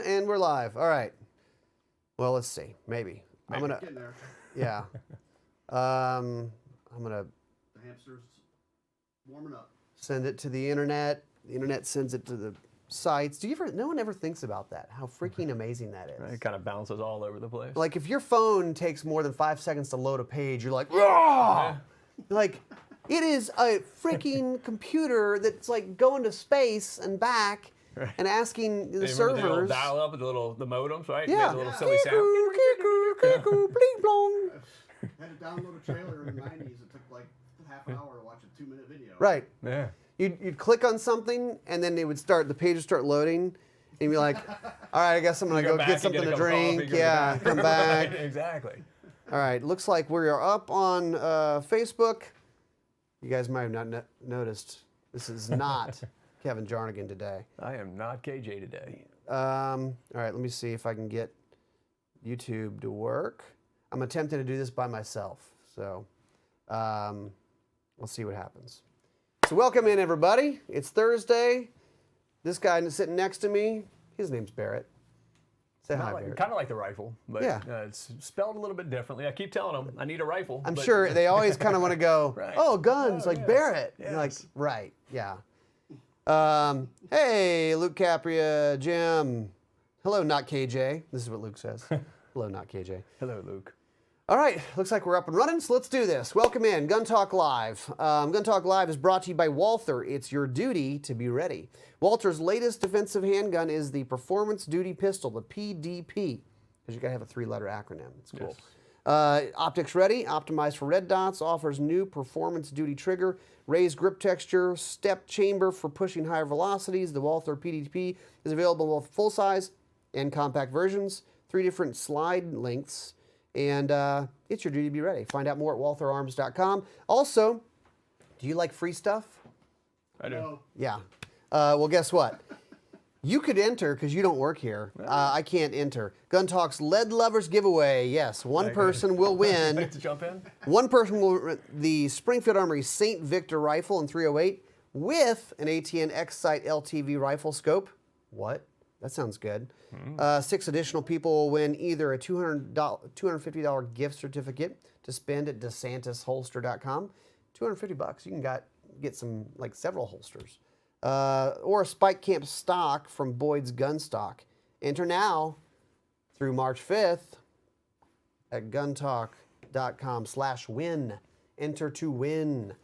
And we're live. All right. Well, let's see. Maybe. I'm gonna. Get in there. Yeah. I'm gonna. The hamster's warming up. Send it to the internet. The internet sends it to the sites. Do you ever? No one ever thinks about that. How freaking amazing that is. It kind of bounces all over the place. Like if your phone takes more than 5 seconds to load a page, you're like, "Raw!" Like, it is a freaking computer that's like going to space and back. Right. And asking the They servers. dial up with the modems, right? Yeah. Made the little silly sound. Bling blong. Had to download a trailer in the 90s. It took like half an hour to watch a 2-minute video. Right. Yeah. You'd click on something, and then the page would start loading, and you'd be like, all right, I guess I'm going to go get something to drink. Yeah, come back. Right, exactly. All right, looks like we are up on Facebook. You guys might have not noticed, this is not Kevin Jarnigan today. I am not KJ today. All right, let me see if I can get YouTube to work. I'm attempting to do this by myself, so we'll see what happens. So welcome in, everybody. It's Thursday. This guy sitting next to me, his name's Barret. Say hi, Barret. Kind of like the rifle, but Yeah. It's spelled a little bit differently. I keep telling them I need a rifle. I'm sure they always kind of want to go, Right. oh, guns, Oh, like yes. Barret. You're like, Yes. right, yeah. Hey, Luke Capria, Jim. Hello, not KJ. This is what Luke says. Hello, not KJ. Hello, Luke. All right, looks like we're up and running, so let's do this. Welcome in, Gun Talk Live. Gun Talk Live is brought to you by Walther. It's your duty to be ready. Walther's latest defensive handgun is the Performance Duty Pistol, the PDP, because you gotta have a 3-letter acronym. It's cool. Optics ready, optimized for red dots, offers new performance duty trigger, raised grip texture, step chamber for pushing higher velocities. The Walther PDP is available in both full-size and compact versions, 3 different slide lengths, and it's your duty to be ready. Find out more at waltherarms.com. Also, do you like free stuff? I do. No. Yeah. Well, guess what? You could enter because you don't work here. I can't enter. Gun Talk's Lead Lovers giveaway. Yes, one person will win. Like to jump in? One person will win the Springfield Armory St. Victor rifle in 308 with an ATN X-Sight LTV rifle scope. What? That sounds good. 6 additional people will win either a $250 gift certificate to spend at DeSantisHolster.com. $250. You can get some, like, several holsters. Or a Spike Camp stock from Boyd's Gun Stock. Enter now through March 5th at guntalk.com/win. Enter to win.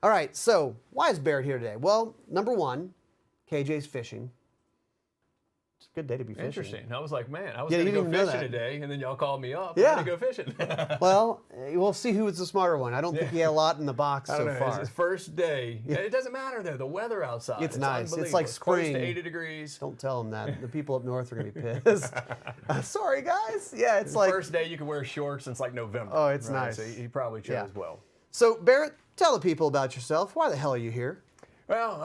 All right, so why is Barret here today? Well, number one, KJ's fishing. It's a good day to be fishing. Interesting. I was like, man, I was Yeah, going to you go didn't even know fishing that. today, and then y'all called me up. Yeah. I'm going to go fishing. Well, we'll see who was the smarter one. I don't think he had a lot in the box I so don't know. far. It's his first day. Yeah. It doesn't matter, though. The weather outside. It's nice. It's like unbelievable. Close spring. to 80 degrees. Don't tell him that. The people up north are going to be pissed. Sorry, guys. Yeah, it's The like... first day you can wear shorts since like November. Oh, it's right? nice. So he probably chose well. So, Barret, tell the people about yourself. Why the hell are you here? Well,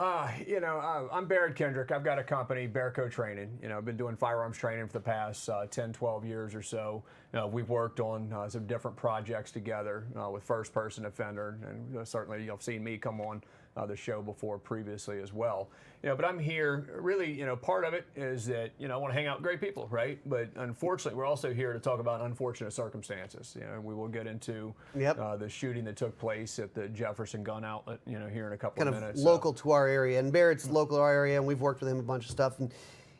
I'm Barret Kendrick. I've got a company, Bearco Training. I've been doing firearms training for the past 10, 12 years or so. We've worked on some different projects together with first-person offender, and certainly you've seen me come on the show before previously as well. But I'm here, really, part of it is that, I want to hang out with great people, right? But unfortunately, we're also here to talk about unfortunate circumstances. We will get into the shooting that took place at the Jefferson Gun Outlet, here in a couple of minutes. Local to our area, and Barrett's local to our area, and we've worked with him a bunch of stuff.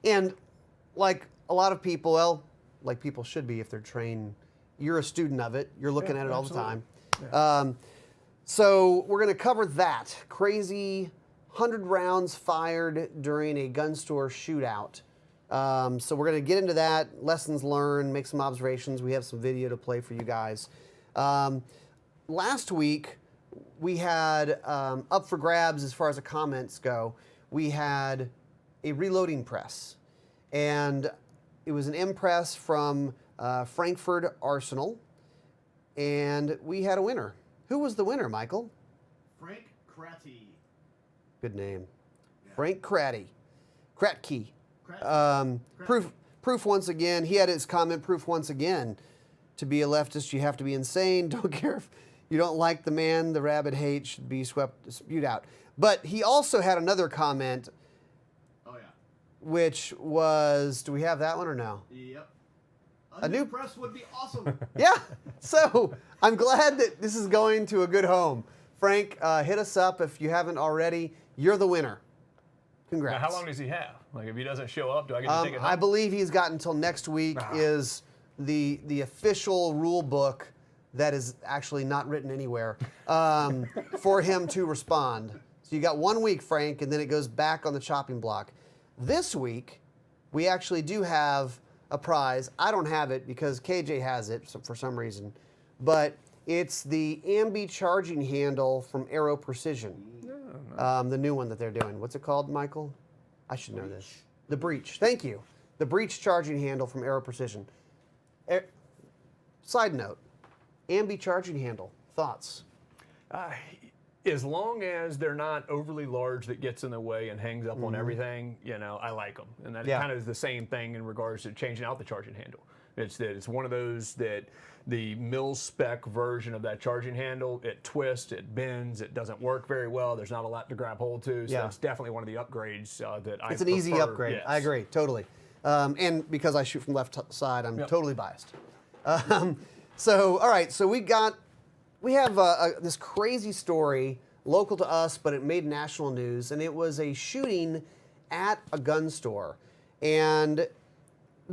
And like a lot of people, well, like people should be if they're trained, you're a student of it. You're looking at it all the time. Yeah. So we're going to cover that crazy 100 rounds fired during a gun store shootout. So we're going to get into that, lessons learned, make some observations. We have some video to play for you guys. Last week, we had up for grabs as far as the comments go. We had a reloading press, and it was an M-Press from Frankfurt Arsenal, and we had a winner. Who was the winner, Michael? Frank Kratty. Good name. Yeah. Frank Kratty. Kratky. Kratky. Proof once again. He had his comment, proof once again. To be a leftist, you have to be insane. Don't care if you don't like the man the rabbit hates, should be spewed out. But he also had another comment. Oh, yeah. which was, do we have that one or no? Yep. A new press would be awesome. Yeah. So I'm glad that this is going to a good home. Frank, hit us up if you haven't already. You're the winner. Congrats. Now, how long does he have? Like, if he doesn't show up, do I get to take it home? I believe he's got until next week is the official rule book that is actually not written anywhere for him to respond. So you got 1 week, Frank, and then it goes back on the chopping block. This week, we actually do have a prize. I don't have it because KJ has it for some reason, but it's the Ambi charging handle from Aero Precision. The new one that they're doing. What's it called, Michael? I should know this. The Breach. Thank you. The Breach charging handle from Aero Precision. Side note, Ambi charging handle. Thoughts? As long as they're not overly large that gets in the way and hangs up on everything, you know, I like them. And that kind of is the same thing in regards to changing out the charging handle. It's one of those that the mil spec version of that charging handle, it twists, it bends, it doesn't work very well. There's not a lot to grab hold to. So that's definitely one of the upgrades that I prefer. It's an easy upgrade. Yes. I agree, totally. And because I shoot from left side, I'm totally biased. So, all right, so we have this crazy story local to us, but it made national news, and it was a shooting at a gun store. And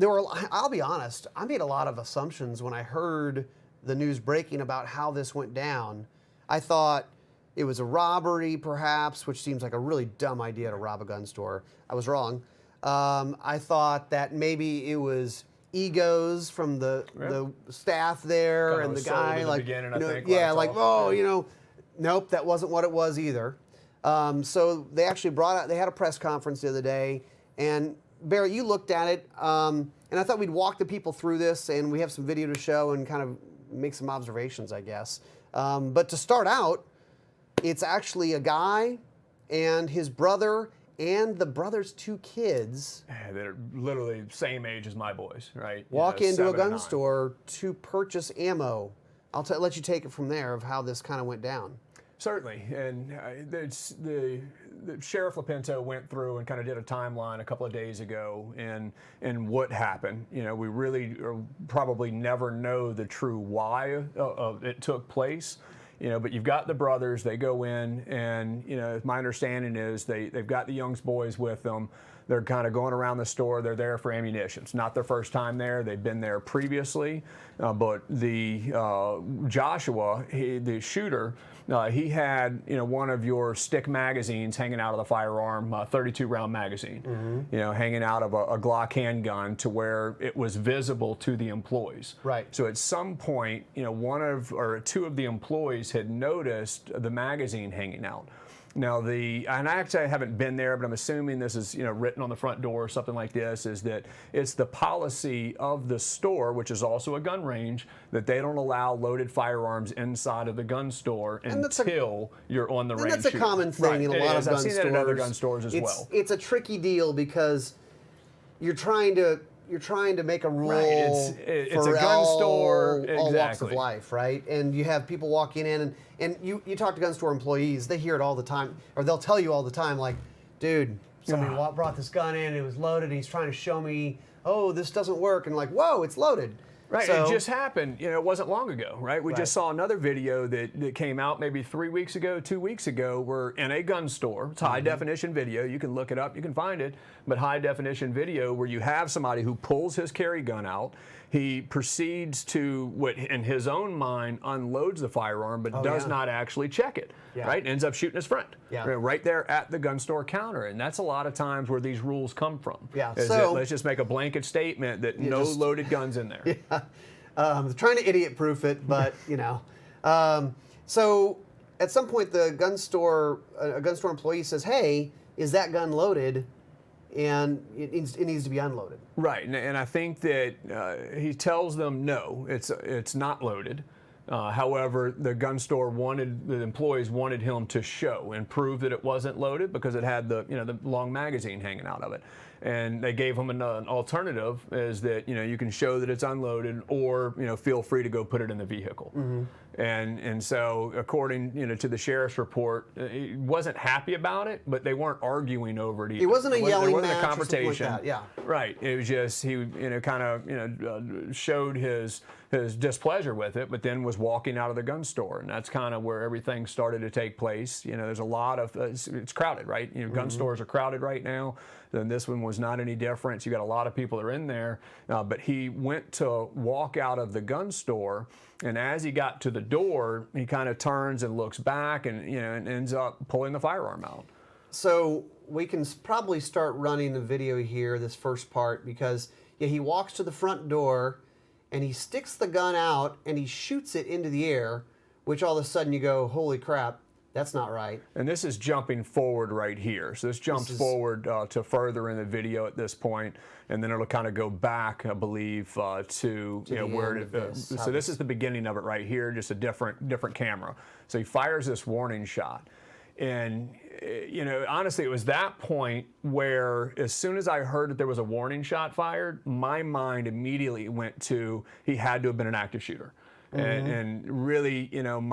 I'll be honest, I made a lot of assumptions when I heard the news breaking about how this went down. I thought it was a robbery, perhaps, which seems like a really dumb idea to rob a gun store. I was wrong. I thought that maybe it was egos from the staff there Kind of and the sold guy, in the like, beginning, you know, I think, yeah, like, like, oh, you know, nope, that wasn't what it was either. So they actually they had a press conference the other day, and Barret, you looked at it, and I thought we'd walk the people through this, and we have some video to show and kind of make some observations, I guess. But to start out, it's actually a guy and his brother and the brother's 2 kids. That are literally the same age as my boys, right? Walk You know, into a 7 and gun 9. store to purchase ammo. I'll let you take it from there of how this kind of went down. Certainly, and the Sheriff Lapinto went through and kind of did a timeline a couple of days ago and what happened. You know, we really probably never know the true why it took place. You know, but you've got the brothers, they go in, and, you know, my understanding is they've got the young boys with them. They're kind of going around the store. They're there for ammunition. It's not their first time there. They've been there previously. But the Joshua, the shooter, he had, you know, one of your stick magazines hanging out of the firearm, 32-round magazine, you know, hanging out of a Glock handgun to where it was visible to the employees. Right. So at some point, you know, 2 of the employees had noticed the magazine hanging out. Now, and I actually haven't been there, but I'm assuming this is, you know, written on the front door or something like this, is that it's the policy of the store, which is also a gun range, that they don't allow loaded firearms inside of the gun store until you're on the range. And that's a common thing in a lot of gun stores. I've seen that in other gun stores as well. It's a tricky deal because you're trying to make a rule it's for a gun store, all walks of exactly. life, right? And you have people walking in, and you talk to gun store employees, they hear it all the time, or they'll tell you all the time, like, dude, somebody brought this gun in, it was loaded, and he's trying to show me, oh, this doesn't work, and like, whoa, it's loaded. Right, So, it just happened, you know, it wasn't long ago, right? We just saw another video that came out maybe 3 weeks ago, 2 weeks ago. We're in a gun store. It's high definition video. You can look it up, you can find it. But high definition video where you have somebody who pulls his carry gun out. He proceeds to, what in his own mind, unloads the firearm, but does not actually check it, right? Ends up shooting his friend right there at the gun store counter. And that's a lot of times where these rules come from. Yeah, So let's just make a blanket statement that no loaded guns in there. Trying to idiot-proof it, but, you know. So at some point, a gun store employee says, hey, is that gun loaded? And it needs to be unloaded. Right, and I think that he tells them no, it's not loaded. However, the employees wanted him to show and prove that it wasn't loaded because it had the long magazine hanging out of it. And they gave him an alternative is that, you can show that it's unloaded or, feel free to go put it in the vehicle. And so according, to the sheriff's report, he wasn't happy about it, but they weren't arguing over it either. It wasn't a yelling There wasn't match a confrontation. or something like that, yeah. Right. It was just he, kind of, showed his displeasure with it, but then was walking out of the gun store, and that's kind of where everything started to take place. There's a lot of it's crowded, right? Gun stores are crowded right now. Then this one was not any different. You got a lot of people that are in there, but he went to walk out of the gun store, and as he got to the door, he kind of turns and looks back, and and ends up pulling the firearm out. So we can probably start running the video here, this first part, because he walks to the front door and he sticks the gun out and he shoots it into the air, which all of a sudden you go, holy crap, that's not right. And this is jumping forward right here. So this jumps forward to further in the video at this point, and then it'll kind of go back, I believe, to where it. So this is the beginning of it right here, just a different camera. So he fires this warning shot. And, honestly, it was that point where as soon as I heard that there was a warning shot fired, my mind immediately went to he had to have been an active shooter. And really, what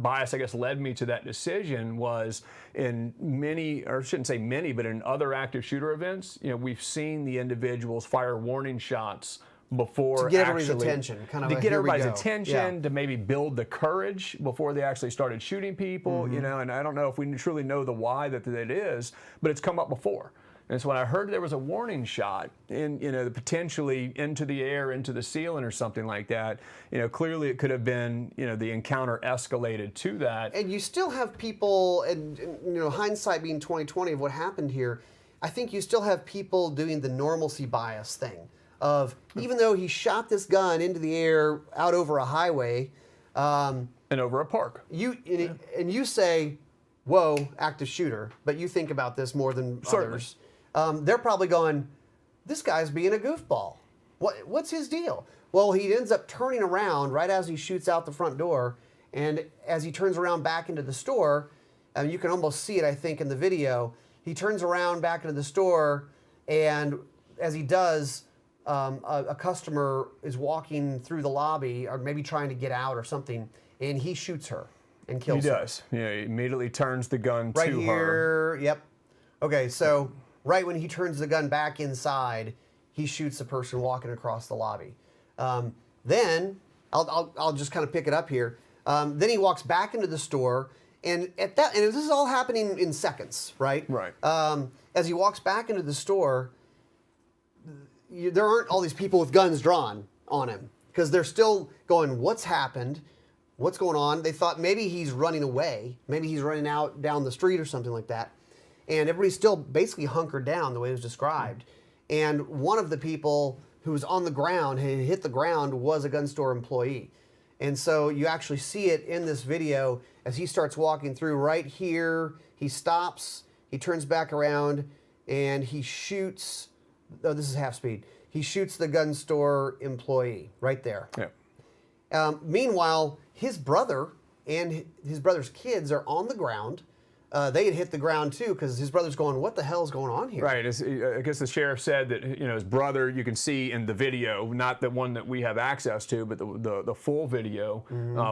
bias, I guess, led me to that decision was in many, or I shouldn't say many, but in other active shooter events, we've seen the individuals fire warning shots before to get everybody's attention, to get everybody's attention, to maybe build the courage before they actually started shooting people, and I don't know if we truly know the why that it is, but it's come up before. And so when I heard there was a warning shot in, potentially into the air, into the ceiling or something like that, clearly it could have been, the encounter escalated to that. And you still have people, and hindsight being 20/20 of what happened here, I think you still have people doing the normalcy bias thing of, even though he shot this gun into the air out over a highway. And over a park. And you say, whoa, active shooter, but you think about this more than others. They're probably going, this guy's being a goofball. What's his deal? Well, he ends up turning around right as he shoots out the front door, and as he turns around back into the store, you can almost see it, I think, in the video. He turns around back into the store, and as he does, a customer is walking through the lobby, or maybe trying to get out or something, and he shoots her and kills her. He does. He immediately turns the gun right to here, her. Yep. Okay, so right when he turns the gun back inside, he shoots the person walking across the lobby. Then, I'll just kind of pick it up here. Then he walks back into the store, and and this is all happening in seconds, right? Right. As he walks back into the store, there aren't all these people with guns drawn on him, because they're still going, what's happened? What's going on? They thought maybe he's running away. Maybe he's running out down the street or something like that. And everybody's still basically hunkered down the way it was described. And one of the people who was on the ground, had hit the ground, was a gun store employee. And so you actually see it in this video as he starts walking through right here. He stops, he turns back around, and he shoots. Oh, this is half speed. He shoots the gun store employee right there. Yeah. Meanwhile, his brother and his brother's kids are on the ground. They had hit the ground too, because his brother's going, what the hell is going on here? Right. I guess the sheriff said that his brother, you can see in the video, not the one that we have access to, but the full video,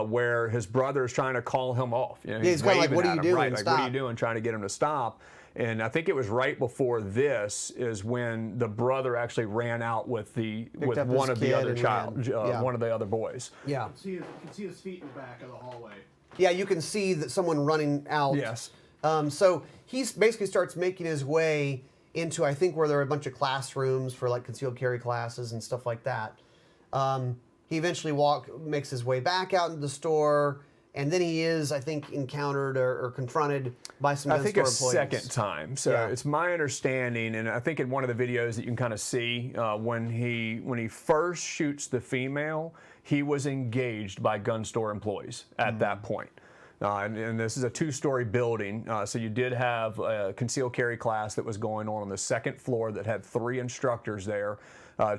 where his brother is trying to call him off. He's kind of like, what are you doing? Right, like, stop. what are you doing? Trying to get him to stop. And I think it was right before this is when the brother actually ran out with one of the other one of the other boys. Yeah. You can see his feet in the back of the hallway. Yeah, you can see that someone running out. Yes. So he basically starts making his way into, I think, where there are a bunch of classrooms for like concealed carry classes and stuff like that. He eventually makes his way back out into the store, and then he is, I think, encountered or confronted by some gun store employees. I think a second time. So it's my understanding, and I think in one of the videos that you can kind of see, when he first shoots the female, he was engaged by gun store employees at that point. And this is a two-story building, so you did have a concealed carry class that was going on the second floor that had 3 instructors there.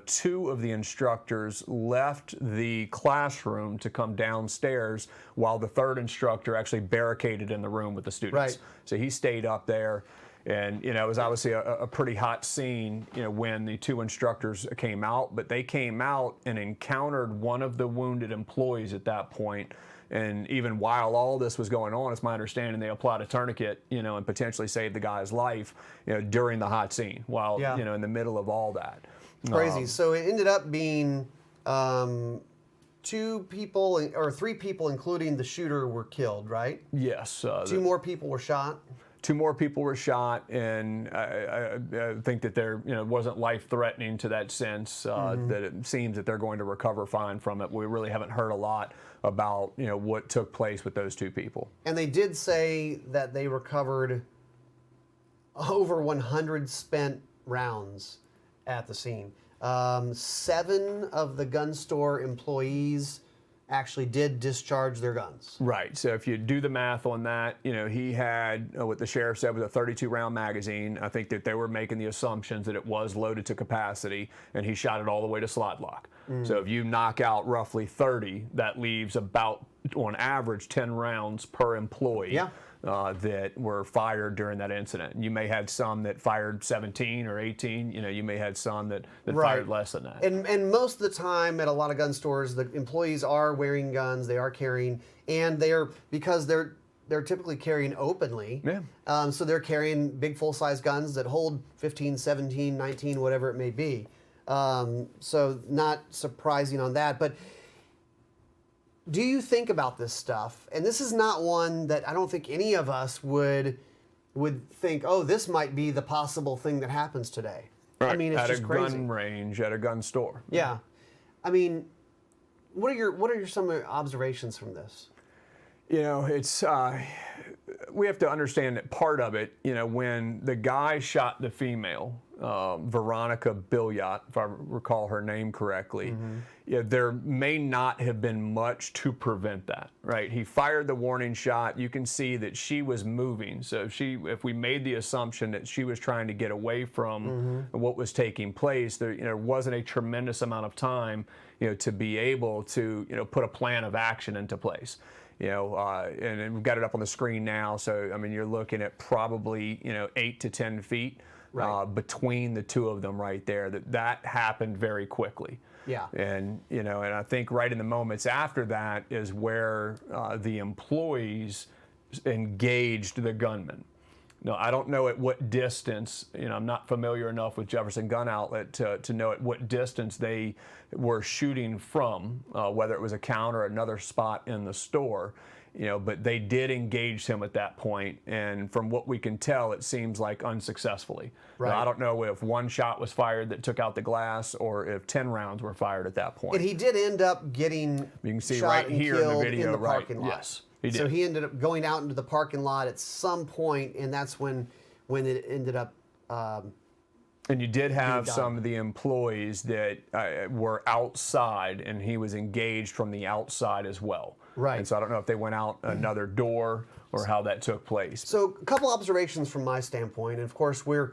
2 of the instructors left the classroom to come downstairs, while the 3rd instructor actually barricaded in the room with the students. Right. So he stayed up there. And, it was obviously a pretty hot scene, when the two instructors came out, but they came out and encountered one of the wounded employees at that point. And even while all this was going on, it's my understanding they applied a tourniquet, and potentially saved the guy's life, during the hot scene while, in the middle of all that. Crazy. So it ended up being 2 people or 3 people, including the shooter, were killed, right? Yes. 2 more people were shot. 2 more people were shot, and I think that there, wasn't life-threatening to that sense. That it seems that they're going to recover fine from it. We really haven't heard a lot about, what took place with those 2 people. And they did say that they recovered over 100 spent rounds at the scene. 7 of the gun store employees actually did discharge their guns. Right. So if you do the math on that, he had what the sheriff said was a 32-round magazine. I think that they were making the assumptions that it was loaded to capacity, and he shot it all the way to slide lock. So if you knock out roughly 30, that leaves about, on average, 10 rounds per employee. Yeah. That were fired during that incident. You may have some that fired 17 or 18. You may have some that fired less than that. And most of the time at a lot of gun stores, the employees are wearing guns, they are carrying, and because they're typically carrying openly. Yeah. So they're carrying big full-size guns that hold 15, 17, 19, whatever it may be. So not surprising on that. But do you think about this stuff? And this is not one that I don't think any of us would think, oh, this might be the possible thing that happens today. Right. I mean, it's just crazy. At a gun range, at a gun store. Yeah. I mean, what are some observations from this? It's we have to understand that part of it, when the guy shot the female, Veronica Billiot, if I recall her name correctly, there may not have been much to prevent that, right? He fired the warning shot. You can see that she was moving. So if we made the assumption that she was trying to get away from what was taking place, there wasn't a tremendous amount of time, to be able to, put a plan of action into place. And we've got it up on the screen now. So, I mean, you're looking at probably, 8 to 10 feet between the 2 of them right there. That happened very quickly. Yeah. And, and I think right in the moments after that is where the employees engaged the gunman. No, I don't know at what distance, I'm not familiar enough with Jefferson Gun Outlet to know at what distance they were shooting from, whether it was a counter or another spot in the store, but they did engage him at that point. And from what we can tell, it seems like unsuccessfully. Right. Now, I don't know if 1 shot was fired that took out the glass or if 10 rounds were fired at that point. And he did end up getting you can see shot right and here in the killed video, in the right? parking lot. Yes. He did. So he ended up going out into the parking lot at some point, and that's when it ended up. And you did have some of the employees that were outside, and he was engaged from the outside as well. Right. And so I don't know if they went out another door or how that took place. So a couple observations from my standpoint, and of course we're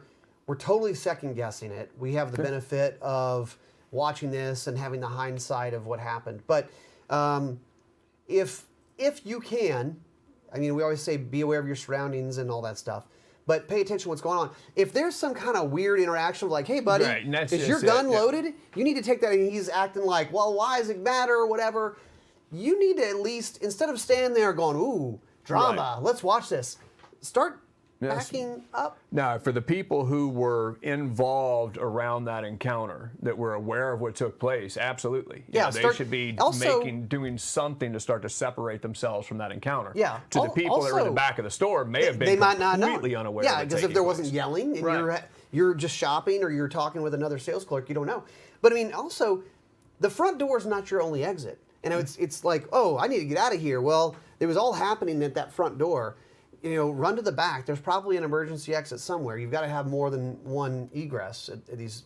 totally second guessing it. We have the benefit of watching this and having the hindsight of what happened, but if you can, I mean, we always say be aware of your surroundings and all that stuff, but pay attention to what's going on. If there's some kind of weird interaction of like, hey, buddy, is your gun loaded? You need to take that, and he's acting like, well, why does it matter or whatever? You need to at least, instead of standing there going, ooh, drama, let's watch this, start backing up. Now, for the people who were involved around that encounter, that were aware of what took place, absolutely. They should be doing something to start to separate themselves from that encounter. Yeah. To the people that were in the back of the store may have been completely unaware. Yeah, because if there wasn't yelling and you're just shopping or you're talking with another sales clerk, you don't know. But I mean, also, the front door is not your only exit. And it's like, oh, I need to get out of here. Well, it was all happening at that front door. Run to the back. There's probably an emergency exit somewhere. You've got to have more than one egress at these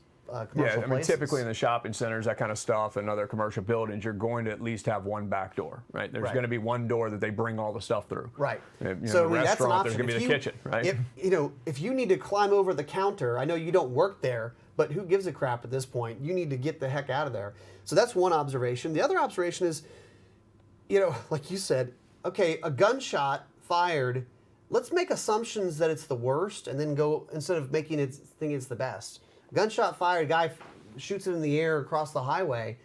commercial places. Typically in the shopping centers, that kind of stuff, and other commercial buildings, you're going to at least have one back door, right? There's going to be one door that they bring all the stuff through. Right. So the restaurant, there's going to be the kitchen, right? If you need to climb over the counter, I know you don't work there, but who gives a crap at this point? You need to get the heck out of there. So that's one observation. The other observation is, like you said, okay, a gunshot fired. let's make assumptions that it's the worst, and then go instead of making it think it's the best. Gunshot fired, guy shoots it in the air across the highway.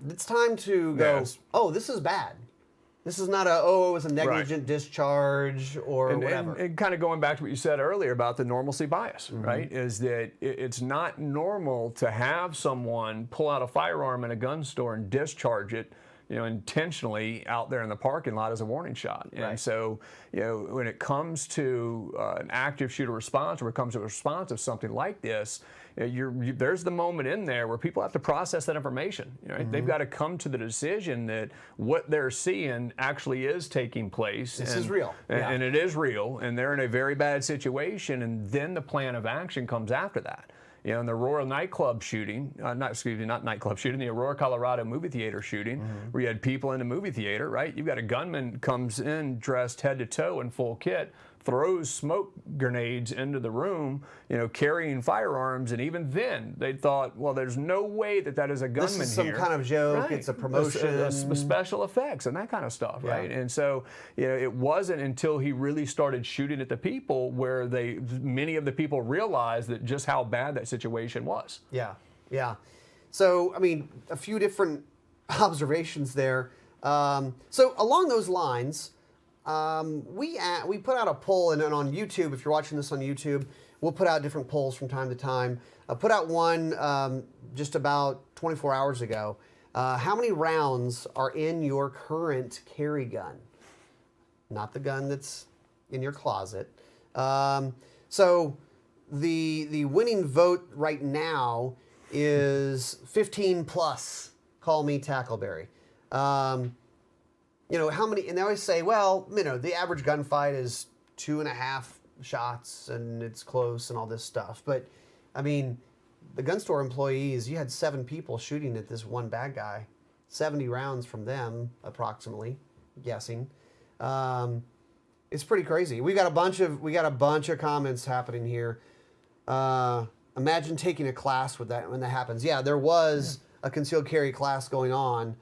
It's time to go. Yes. Oh, this is bad. This is not it was a negligent discharge or whatever. And kind of going back to what you said earlier about the normalcy bias, right? Is that it's not normal to have someone pull out a firearm in a gun store and discharge it, intentionally out there in the parking lot as a warning shot. And so, when it comes to an active shooter response, or it comes to a response of something like this, there's the moment in there where people have to process that information. They've got to come to the decision that what they're seeing actually is taking place. This is real. And it is real, and they're in a very bad situation, and then the plan of action comes after that. In the Aurora nightclub shooting, not nightclub shooting, the Aurora, Colorado movie theater shooting, where you had people in the movie theater, right? You've got a gunman comes in dressed head to toe in full kit, throws smoke grenades into the room, carrying firearms, and even then they thought, well, there's no way that is a gunman here. This is some kind of joke. Right. It's a promotion. Special effects and that kind of stuff, right? And so, it wasn't until he really started shooting at the people where many of the people realized that just how bad that situation was. Yeah. So, a few different observations there. So along those lines, we put out a poll, and then on YouTube, if you're watching this on YouTube, we'll put out different polls from time to time. I put out one just about 24 hours ago. How many rounds are in your current carry gun? Not the gun that's in your closet. So the winning vote right now is 15 plus. Call me Tackleberry. How many, and they always say, well, the average gunfight is 2.5 shots and it's close and all this stuff. But, the gun store employees, you had 7 people shooting at this one bad guy, 70 rounds from them, approximately, guessing. It's pretty crazy. We got a bunch of comments happening here. Imagine taking a class with that when that happens. Yeah, there was a concealed carry class going on.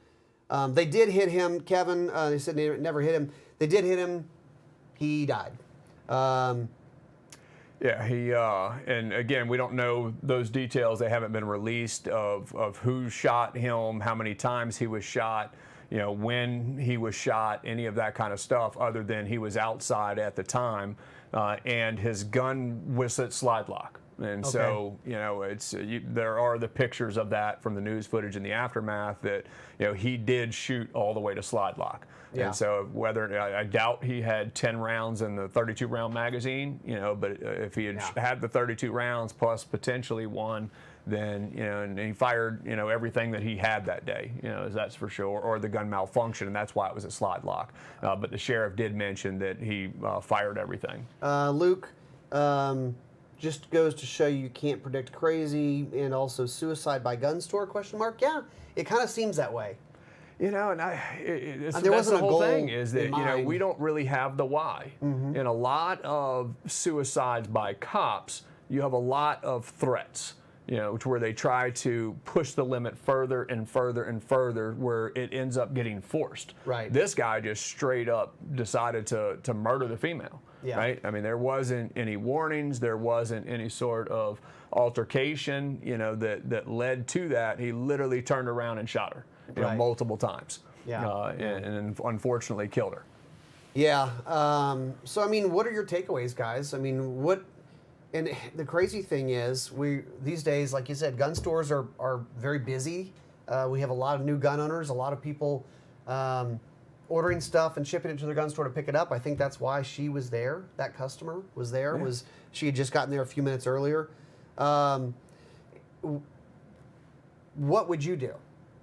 They did hit him, Kevin. They said they never hit him. They did hit him. He died. And again, we don't know those details. They haven't been released of who shot him, how many times he was shot, when he was shot, any of that kind of stuff, other than he was outside at the time, and his gun was at slide lock. And so, there are the pictures of that from the news footage in the aftermath that, he did shoot all the way to slide lock. Yeah. And so I doubt he had 10 rounds in the 32 round magazine, but if he had had the 32 rounds plus potentially one, then, and he fired, everything that he had that day, that's for sure, or the gun malfunctioned, and that's why it was a slide lock. But the sheriff did mention that he fired everything. Luke, just goes to show you can't predict crazy and also suicide by gun store, ? Yeah, it kind of seems that way. And there that's wasn't the a whole goal thing is that, in mind. we don't really have the why. In a lot of suicides by cops, you have a lot of threats, to where they try to push the limit further and further and further, where it ends up getting forced. Right. This guy just straight up decided to murder the female. Yeah. Right? There wasn't any warnings. There wasn't any sort of altercation, that led to that. He literally turned around and shot her, multiple times. Yeah. And unfortunately killed her. Yeah. So, what are your takeaways, guys? And the crazy thing is, these days, like you said, gun stores are very busy. We have a lot of new gun owners, a lot of people ordering stuff and shipping it to their gun store to pick it up. I think that's why she was there. That customer was there. Yeah. She had just gotten there a few minutes earlier. What would you do,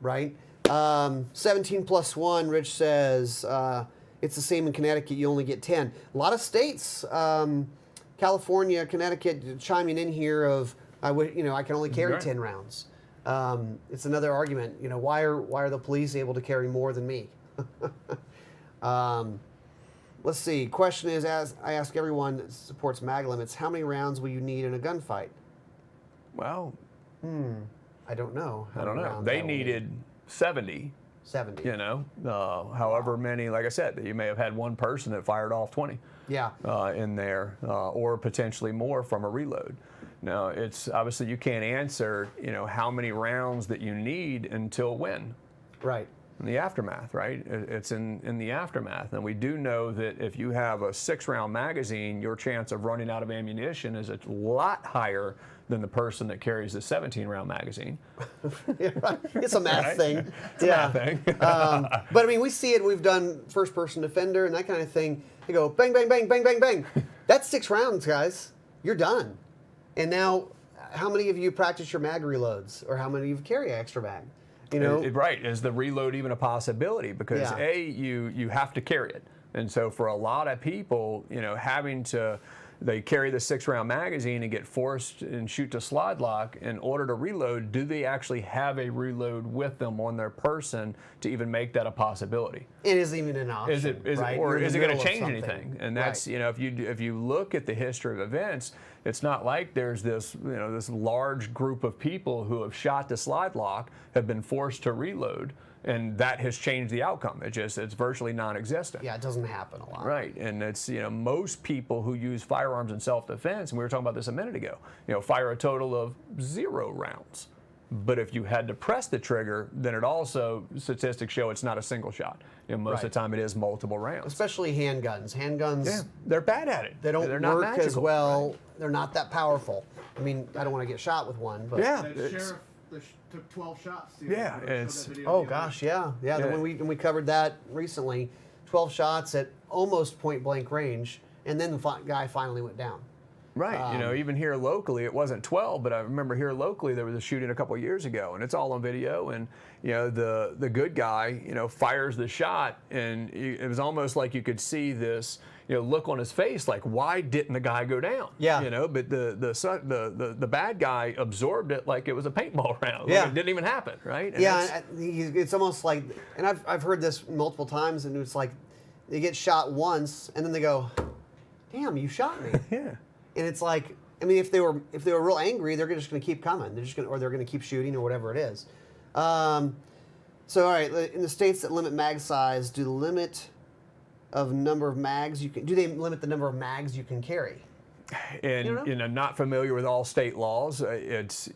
right? 17 plus 1, Rich says, it's the same in Connecticut, you only get 10. A lot of states, California, Connecticut, chiming in here of, I can only carry 10 rounds. It's another argument, why are the police able to carry more than me? Let's see. Question is, as I ask everyone that supports mag limits, how many rounds will you need in a gunfight? Well, I don't know. I don't know. They needed 70 70. You know, however many, like I said, you may have had one person that fired off 20 Yeah. in there, or potentially more from a reload. Now, it's obviously you can't answer, you know, how many rounds that you need until when. Right. In the aftermath, right? It's in the aftermath. And we do know that if you have a 6-round magazine, your chance of running out of ammunition is a lot higher than the person that carries the 17-round magazine. Yeah, right. It's a math Right? thing. It's a math thing. But I mean, we see it. We've done first-person defender and that kind of thing. They go bang, bang, bang, bang, bang, bang. That's 6 rounds, guys. You're done. And now, how many of you practice your mag reloads, or how many of you carry an extra mag? You know, Right. Is the reload even a possibility? Because Yeah. you have to carry it. And so for a lot of people, you know, they carry the 6-round magazine and get forced and shoot to slide lock in order to reload. Do they actually have a reload with them on their person to even make that a possibility? it isn't even an option. Right? Or You're in is the it going middle to of change something. anything? And that's, Right. you know, if you look at the history of events, it's not like there's this, you know, this large group of people who have shot to slide lock, have been forced to reload, and that has changed the outcome. It's virtually non-existent. Yeah, it doesn't happen a lot. Right, and it's, you know, most people who use firearms in self-defense, and we were talking about this a minute ago, you know, fire a total of 0 rounds. But if you had to press the trigger, then it also, statistics show it's not a single shot. You know, most of the time it is multiple rounds. Especially handguns. Handguns, Yeah, they're bad at it. they don't They're not work as magical. well. They're not that powerful. I mean, I don't want to get shot with one, but Yeah. That it's- sheriff took 12 shots. Yeah, Showed that it's- video oh the other gosh, day. yeah. Yeah. When we covered that recently, 12 shots at almost point blank range, and then the guy finally went down. Right. You know, even here locally, it wasn't 12, but I remember here locally there was a shooting a couple of years ago, and it's all on video. And you know, the good guy, you know, fires the shot, and it was almost like you could see this, you know, look on his face, like, why didn't the guy go down? Yeah. You know, but the bad guy absorbed it like it was a paintball round. Yeah. Like it didn't even happen. Right. And Yeah, it's almost like, and I've heard this multiple times, and it's like they get shot once, and then they go, "Damn, you shot me." Yeah. And it's like, I mean, if they were real angry, they're just going to keep coming. They're just going, or they're going to keep shooting, or whatever it is. So, all right, in the states that limit mag size, do they limit the number of mags you can carry? And You know? you know, not familiar with all state laws.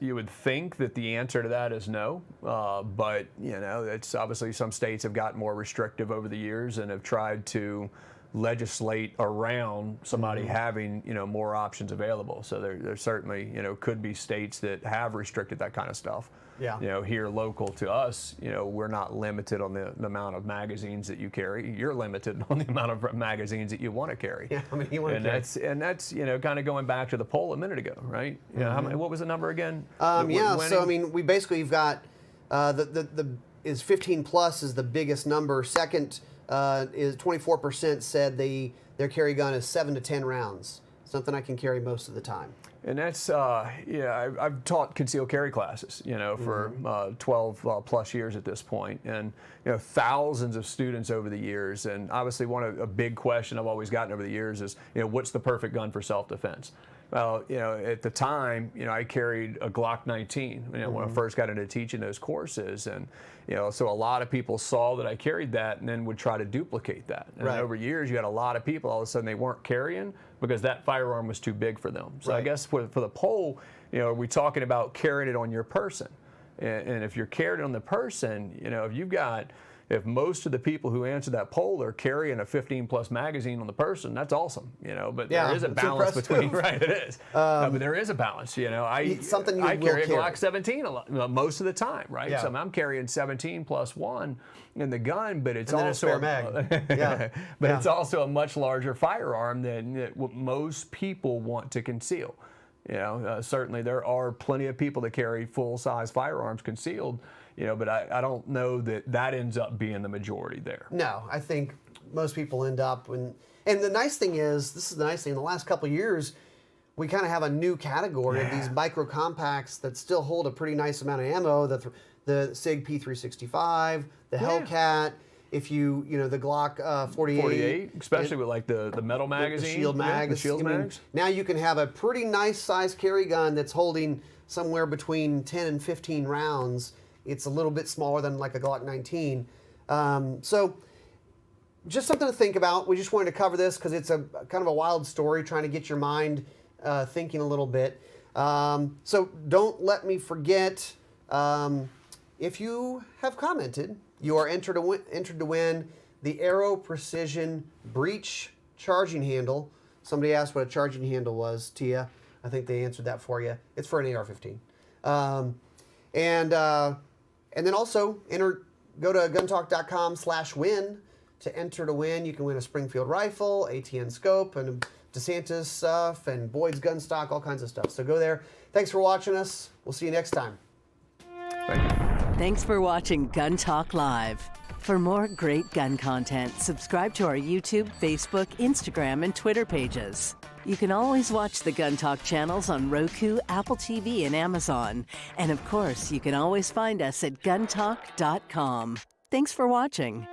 You would think that the answer to that is no, but you know, it's obviously some states have gotten more restrictive over the years and have tried to legislate around somebody having, you know, more options available. So there certainly, you know, could be states that have restricted that kind of stuff. Yeah. You know, here local to us, you know, we're not limited on the amount of magazines that you carry. You're limited on the amount of magazines that you want to carry. Yeah, I mean, you want to carry. That's you know, kind of going back to the poll a minute ago, right? You know, how many, what was the number again? Yeah, Winning? so I mean, you've got is 15 plus is the biggest number. Second is 24% said their carry gun is 7 to 10 rounds. Something I can carry most of the time. And that's, yeah, I've taught concealed carry classes, you know, for 12 plus years at this point, and you know, thousands of students over the years. And obviously, a big question I've always gotten over the years is, you know, what's the perfect gun for self-defense? Well, you know, at the time, you know, I carried a Glock 19, you know, when I first got into teaching those courses, and you know, so a lot of people saw that I carried that and then would try to duplicate that. And Right. over years, you had a lot of people all of a sudden they weren't carrying because that firearm was too big for them. So I Right. guess for the poll, you know, are we talking about carrying it on your person? And if you're carrying it on the person, you know, if most of the people who answer that poll are carrying a 15 plus magazine on the person, that's awesome, you know, but Yeah, there is a it's between, impressive. right, it is. But there is a balance, you know. Something you I will carry a carry. Glock 17 a lot, most of the time, right? Yeah. So I'm carrying 17 plus 1 in the gun, but it's And then a also spare mag. Yeah. but Yeah. it's also a much larger firearm than what most people want to conceal. You know, certainly there are plenty of people that carry full-size firearms concealed, you know, but I don't know that ends up being the majority there. No, I think most people end up and the nice thing is, this is the nice thing, in the last couple of years, we kind of have a new category of these micro compacts that still hold a pretty nice amount of ammo. The SIG P365, the Hellcat, if you know, the Glock 48. 48, especially with like the metal magazine. The shield mag. Yeah, the shield I mean, mags. now you can have a pretty nice size carry gun that's holding somewhere between 10 and 15 rounds It's a little bit smaller than like a Glock 19. So just something to think about. We just wanted to cover this because it's a kind of a wild story, trying to get your mind thinking a little bit. So don't let me forget, if you have commented, you are entered to win the Aero Precision Breech charging handle. Somebody asked what a charging handle was, Tia. I think they answered that for you. It's for an AR-15. And then also go to guntalk.com/win to enter to win. You can win a Springfield rifle, ATN scope, and DeSantis stuff, and Boyd's gun stock, all kinds of stuff. So go there. Thanks for watching us. We'll see you next time. Thank you. Thanks for watching Gun Talk Live. For more great gun content, subscribe to our YouTube, Facebook, Instagram, and Twitter pages. You can always watch the Gun Talk channels on Roku, Apple TV, and Amazon. And of course, you can always find us at guntalk.com. Thanks for watching.